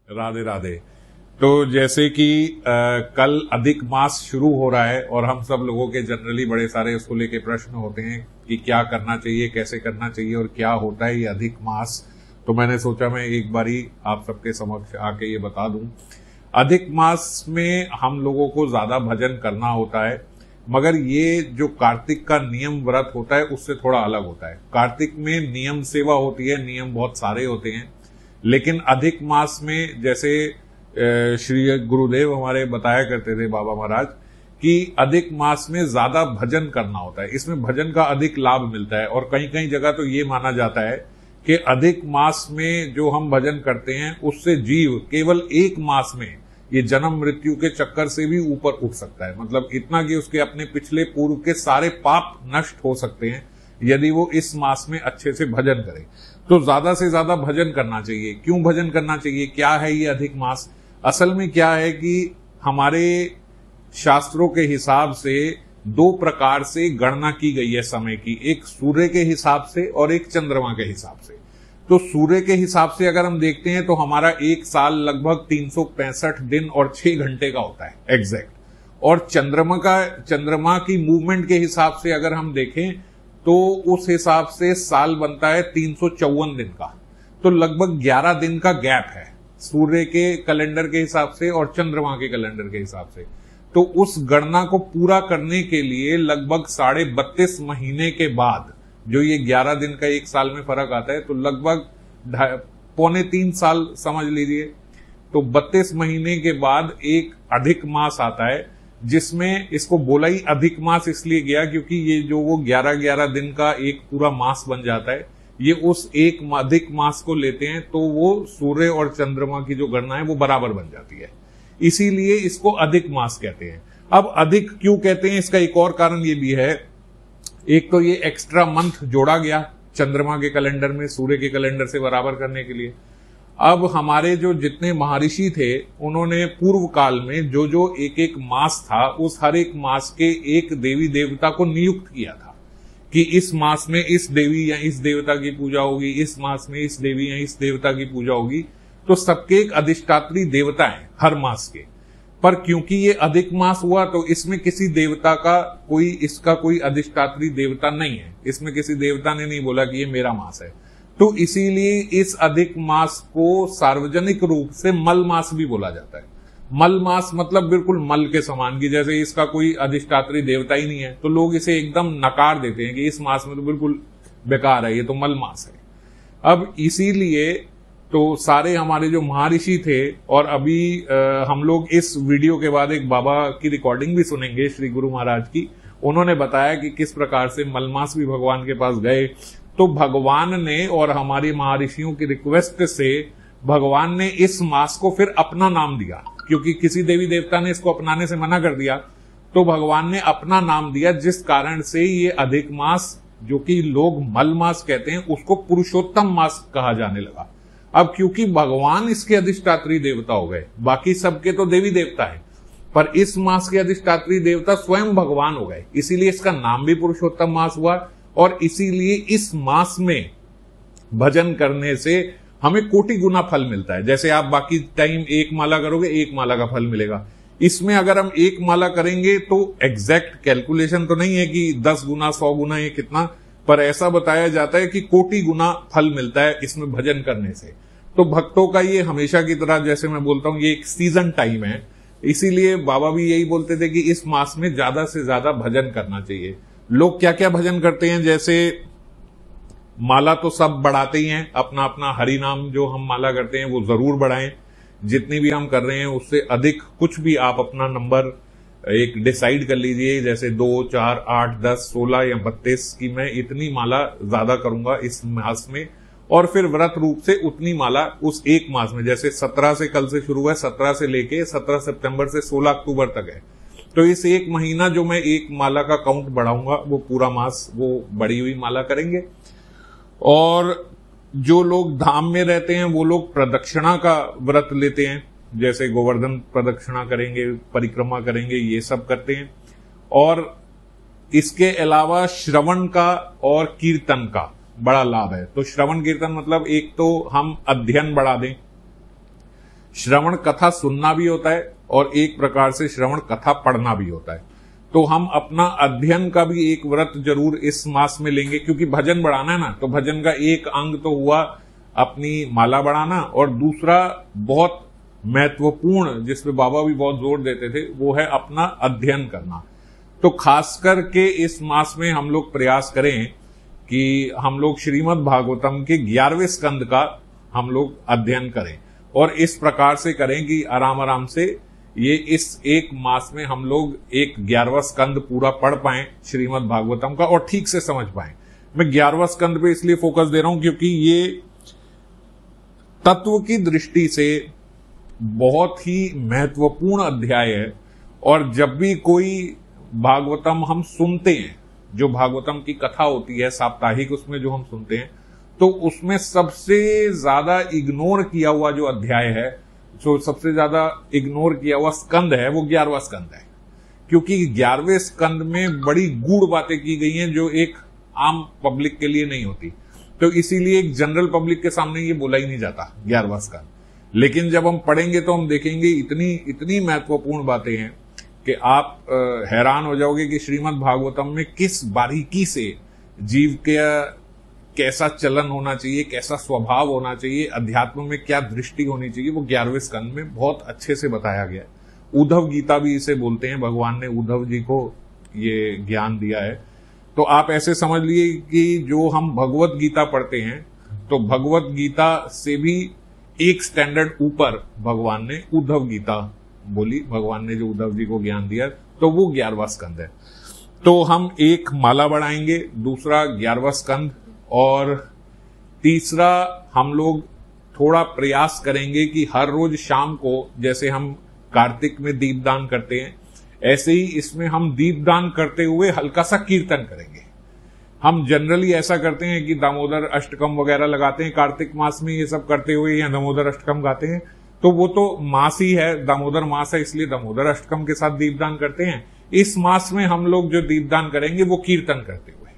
राधे राधे। तो जैसे कि कल अधिक मास शुरू हो रहा है और हम सब लोगों के जनरली बड़े सारे उसको लेके प्रश्न होते हैं कि क्या करना चाहिए, कैसे करना चाहिए और क्या होता है ये अधिक मास। तो मैंने सोचा मैं एक बारी आप सबके समक्ष आके ये बता दूं। अधिक मास में हम लोगों को ज्यादा भजन करना होता है, मगर ये जो कार्तिक का नियम व्रत होता है उससे थोड़ा अलग होता है। कार्तिक में नियम सेवा होती है, नियम बहुत सारे होते हैं, लेकिन अधिक मास में जैसे श्री गुरुदेव हमारे बताया करते थे बाबा महाराज कि अधिक मास में ज्यादा भजन करना होता है, इसमें भजन का अधिक लाभ मिलता है। और कहीं कहीं जगह तो ये माना जाता है कि अधिक मास में जो हम भजन करते हैं उससे जीव केवल एक मास में ये जन्म मृत्यु के चक्कर से भी ऊपर उठ सकता है। मतलब इतना कि उसके अपने पिछले पूर्व के सारे पाप नष्ट हो सकते हैं यदि वो इस मास में अच्छे से भजन करे। तो ज्यादा से ज्यादा भजन करना चाहिए। क्यों भजन करना चाहिए, क्या है ये अधिक मास? असल में क्या है कि हमारे शास्त्रों के हिसाब से दो प्रकार से गणना की गई है समय की, एक सूर्य के हिसाब से और एक चंद्रमा के हिसाब से। तो सूर्य के हिसाब से अगर हम देखते हैं तो हमारा एक साल लगभग 365 दिन और 6 घंटे का होता है एग्जैक्ट। और चंद्रमा की मूवमेंट के हिसाब से अगर हम देखें तो उस हिसाब से साल बनता है 354 दिन का। तो लगभग 11 दिन का गैप है सूर्य के कैलेंडर के हिसाब से और चंद्रमा के कैलेंडर के हिसाब से। तो उस गणना को पूरा करने के लिए लगभग 32.5 महीने के बाद जो ये 11 दिन का एक साल में फर्क आता है, तो लगभग 2.25 साल समझ लीजिए। तो 32 महीने के बाद एक अधिक मास आता है, जिसमें इसको बोला ही अधिक मास इसलिए गया क्योंकि ये जो वो 11-11 दिन का एक पूरा मास बन जाता है, ये उस एक अधिक मास को लेते हैं तो वो सूर्य और चंद्रमा की जो गणना है वो बराबर बन जाती है, इसीलिए इसको अधिक मास कहते हैं। अब अधिक क्यों कहते हैं, इसका एक और कारण ये भी है। एक तो ये एक्स्ट्रा मंथ जोड़ा गया चंद्रमा के कैलेंडर में सूर्य के कैलेंडर से बराबर करने के लिए। अब हमारे जो जितने महर्षि थे उन्होंने पूर्व काल में जो जो एक एक मास था उस हर एक मास के एक देवी देवता को नियुक्त किया था कि इस मास में इस देवी या इस देवता की पूजा होगी, इस मास में इस देवी या इस देवता की पूजा होगी। तो सबके एक अधिष्ठात्री देवता है हर मास के। पर क्योंकि ये अधिक मास हुआ तो इसमें किसी देवता का इसका कोई अधिष्ठात्री देवता नहीं है, इसमें किसी देवता ने नहीं बोला कि ये मेरा मास है। तो इसीलिए इस अधिक मास को सार्वजनिक रूप से मल मास भी बोला जाता है। मल मास मतलब बिल्कुल मल के समान की, जैसे इसका कोई अधिष्ठात्री देवता ही नहीं है तो लोग इसे एकदम नकार देते हैं कि इस मास में तो बिल्कुल बेकार है, ये तो मल मास है। अब इसीलिए तो सारे हमारे जो महर्षि थे, और अभी हम लोग इस वीडियो के बाद एक बाबा की रिकॉर्डिंग भी सुनेंगे श्री गुरु महाराज की, उन्होंने बताया कि किस प्रकार से मलमास भी भगवान के पास गए। तो भगवान ने और हमारे महर्षियों की रिक्वेस्ट से भगवान ने इस मास को फिर अपना नाम दिया, क्योंकि किसी देवी देवता ने इसको अपनाने से मना कर दिया तो भगवान ने अपना नाम दिया, जिस कारण से ये अधिक मास जो कि लोग मल मास कहते हैं उसको पुरुषोत्तम मास कहा जाने लगा। अब क्योंकि भगवान इसके अधिष्ठात्री देवता हो गए, बाकी सबके तो देवी देवता है, पर इस मास के अधिष्ठात्री देवता स्वयं भगवान हो गए, इसीलिए इसका नाम भी पुरुषोत्तम मास हुआ। और इसीलिए इस मास में भजन करने से हमें कोटि गुना फल मिलता है। जैसे आप बाकी टाइम एक माला करोगे, एक माला का फल मिलेगा, इसमें अगर हम एक माला करेंगे तो एग्जैक्ट कैलकुलेशन तो नहीं है कि 10 गुना 100 गुना ये कितना, पर ऐसा बताया जाता है कि कोटि गुना फल मिलता है इसमें भजन करने से। तो भक्तों का ये हमेशा की तरह, जैसे मैं बोलता हूं, ये एक सीजन टाइम है, इसीलिए बाबा भी यही बोलते थे कि इस मास में ज्यादा से ज्यादा भजन करना चाहिए। लोग क्या क्या भजन करते हैं, जैसे माला तो सब बढ़ाते ही हैं, अपना अपना हरि नाम जो हम माला करते हैं वो जरूर बढ़ाएं। जितनी भी हम कर रहे हैं उससे अधिक कुछ भी आप अपना नंबर एक डिसाइड कर लीजिए, जैसे 2, 4, 8, 10, 16 या 32 की मैं इतनी माला ज्यादा करूंगा इस मास में, और फिर व्रत रूप से उतनी माला उस एक मास में, जैसे 17 से कल से शुरू है, 17 से लेके 17 सितंबर से 16 अक्टूबर तक है। तो इस एक महीना जो मैं एक माला का काउंट बढ़ाऊंगा वो पूरा मास वो बढ़ी हुई माला करेंगे। और जो लोग धाम में रहते हैं वो लोग प्रदक्षिणा का व्रत लेते हैं, जैसे गोवर्धन प्रदक्षिणा करेंगे, परिक्रमा करेंगे, ये सब करते हैं। और इसके अलावा श्रवण का और कीर्तन का बड़ा लाभ है। तो श्रवण कीर्तन मतलब एक तो हम अध्ययन बढ़ा दें, श्रवण कथा सुनना भी होता है और एक प्रकार से श्रवण कथा पढ़ना भी होता है। तो हम अपना अध्ययन का भी एक व्रत जरूर इस मास में लेंगे, क्योंकि भजन बढ़ाना है ना। तो भजन का एक अंग तो हुआ अपनी माला बढ़ाना, और दूसरा बहुत महत्वपूर्ण जिसपे बाबा भी बहुत जोर देते थे वो है अपना अध्ययन करना। तो खास करके इस मास में हम लोग प्रयास करें कि हम लोग श्रीमद् भागवतम के 11वें स्कंद का हम लोग अध्ययन करें, और इस प्रकार से करें कि आराम आराम से ये इस एक मास में हम लोग एक 11वां स्कंद पूरा पढ़ पाएं श्रीमद् भागवतम का और ठीक से समझ पाएं। मैं 11वां स्कंद पे इसलिए फोकस दे रहा हूं क्योंकि ये तत्व की दृष्टि से बहुत ही महत्वपूर्ण अध्याय है। और जब भी कोई भागवतम हम सुनते हैं, जो भागवतम की कथा होती है साप्ताहिक, उसमें जो हम सुनते हैं, तो उसमें सबसे ज्यादा इग्नोर किया हुआ जो अध्याय है, जो सबसे ज्यादा इग्नोर किया हुआ स्कंद है, वो 11वां स्कंद है। क्योंकि 11वें स्कंद में बड़ी गूढ़ बातें की गई हैं जो एक आम पब्लिक के लिए नहीं होती। तो इसीलिए एक जनरल पब्लिक के सामने ये बोला ही नहीं जाता 11वां स्कंद। लेकिन जब हम पढ़ेंगे तो हम देखेंगे इतनी महत्वपूर्ण बातें हैं कि आप हैरान हो जाओगे कि श्रीमद् भागवतम में किस बारीकी से जीव के कैसा चलन होना चाहिए, कैसा स्वभाव होना चाहिए, अध्यात्म में क्या दृष्टि होनी चाहिए, वो 11वें स्कंद में बहुत अच्छे से बताया गया है। उद्धव गीता भी इसे बोलते हैं, भगवान ने उद्धव जी को ये ज्ञान दिया है। तो आप ऐसे समझ लिए कि जो हम भगवत गीता पढ़ते हैं, तो भगवत गीता से भी एक स्टैंडर्ड ऊपर भगवान ने उद्धव गीता बोली, भगवान ने जो उद्धव जी को ज्ञान दिया, तो वो 11वां स्कंद है। तो हम एक माला बढ़ाएंगे, दूसरा 11वां स्कंद, और तीसरा हम लोग थोड़ा प्रयास करेंगे कि हर रोज शाम को जैसे हम कार्तिक में दीपदान करते हैं, ऐसे ही इसमें हम दीपदान करते हुए हल्का सा कीर्तन करेंगे। हम जनरली ऐसा करते हैं कि दामोदर अष्टकम वगैरह लगाते हैं कार्तिक मास में, ये सब करते हुए या दामोदर अष्टकम गाते हैं, तो वो तो मास ही है, दामोदर मास है, इसलिए दामोदर अष्टकम के साथ दीपदान करते हैं। इस मास में हम लोग जो दीपदान करेंगे वो कीर्तन करते हुए,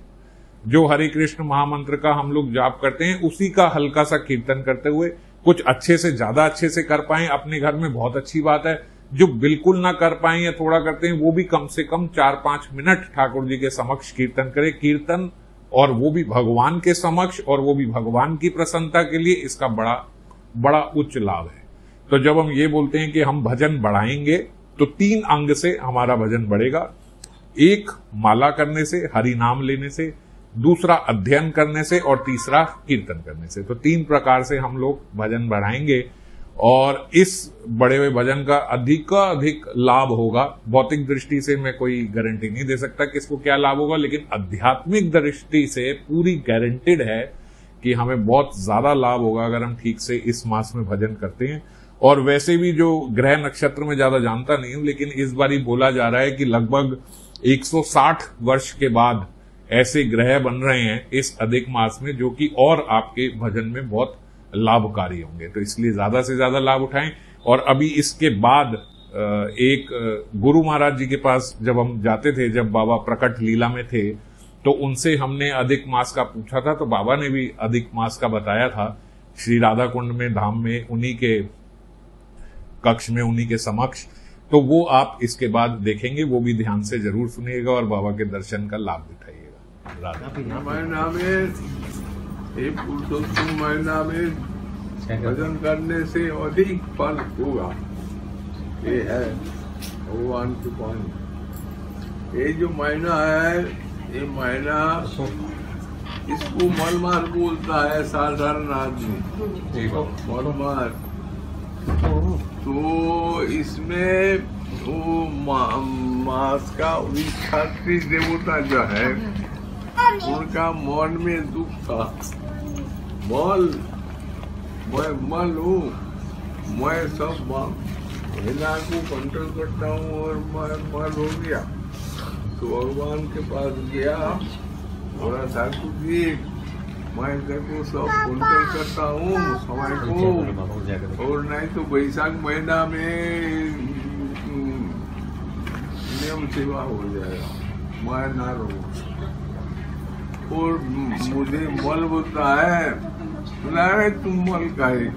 जो हरे कृष्ण महामंत्र का हम लोग जाप करते हैं उसी का हल्का सा कीर्तन करते हुए, कुछ अच्छे से ज्यादा अच्छे से कर पाएं अपने घर में बहुत अच्छी बात है। जो बिल्कुल ना कर पाएं या थोड़ा करते हैं, वो भी कम से कम 4-5 मिनट ठाकुर जी के समक्ष कीर्तन करें। कीर्तन, और वो भी भगवान के समक्ष, और वो भी भगवान की प्रसन्नता के लिए, इसका बड़ा उच्च लाभ है। तो जब हम ये बोलते हैं कि हम भजन बढ़ाएंगे, तो 3 अंग से हमारा भजन बढ़ेगा। एक माला करने से, हरि नाम लेने से, दूसरा अध्ययन करने से, और तीसरा कीर्तन करने से। तो 3 प्रकार से हम लोग भजन बढ़ाएंगे, और इस बढ़े हुए भजन का अधिक लाभ होगा। भौतिक दृष्टि से मैं कोई गारंटी नहीं दे सकता कि इसको क्या लाभ होगा, लेकिन आध्यात्मिक दृष्टि से पूरी गारंटेड है कि हमें बहुत ज्यादा लाभ होगा अगर हम ठीक से इस मास में भजन करते हैं। और वैसे भी जो ग्रह नक्षत्र में ज्यादा जानता नहीं हूं, लेकिन इस बार ही बोला जा रहा है कि लगभग 160 वर्ष के बाद ऐसे ग्रह बन रहे हैं इस अधिक मास में, जो कि और आपके भजन में बहुत लाभकारी होंगे। तो इसलिए ज्यादा से ज्यादा लाभ उठाएं। और अभी इसके बाद एक गुरु महाराज जी के पास जब हम जाते थे, जब बाबा प्रकट लीला में थे, तो उनसे हमने अधिक मास का पूछा था, तो बाबा ने भी अधिक मास का बताया था। श्री राधा कुंड में, धाम में, उन्हीं के कक्ष में, उन्हीं के समक्ष। तो वो आप इसके बाद देखेंगे, वो भी ध्यान से जरूर सुनिएगा और बाबा के दर्शन का लाभ उठाइएगा। महीना में, एक पुरुषोत्तम महीना में भजन करने से अधिक फल होगा। ये है भगवान की वाणी। ये जो महीना है, ये महीना इसको मलमार बोलता है साधारण आदमी, मलमार। तो इसमें वो मास का क्षत्रिय देवता जो है, उनका मन में दुख था। मैं मल हूँ, मैं सब महिला को कंट्रोल करता हूँ और मैं मल हो गया। तो भगवान के पास गया, बोला ठाकुर जी मैं देखो सब कंट्रोल करता हूँ समय को, और नहीं तो वैशाख महीना में नियम सेवा हो जाएगा, मैं ना रहूँ। और मुझे मल बोलता है, बोला तुम मल का है,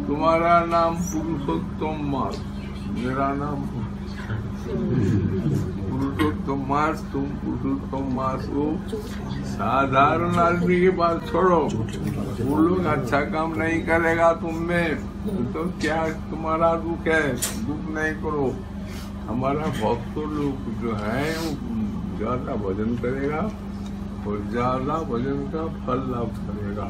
तुम्हारा नाम पुरुषोत्तम मास, मेरा नाम पुरुषोत्तम मास, तुम पुरुषोत्तम मास हो। साधारण आदमी की बात छोड़ो, वो लोग अच्छा काम नहीं करेगा तुम में तो क्या तुम्हारा दुख है, दुख नहीं करो। हमारा भक्त लोग जो है वो ज्यादा भजन करेगा और ज्यादा भजन का फल लाभ करेगा।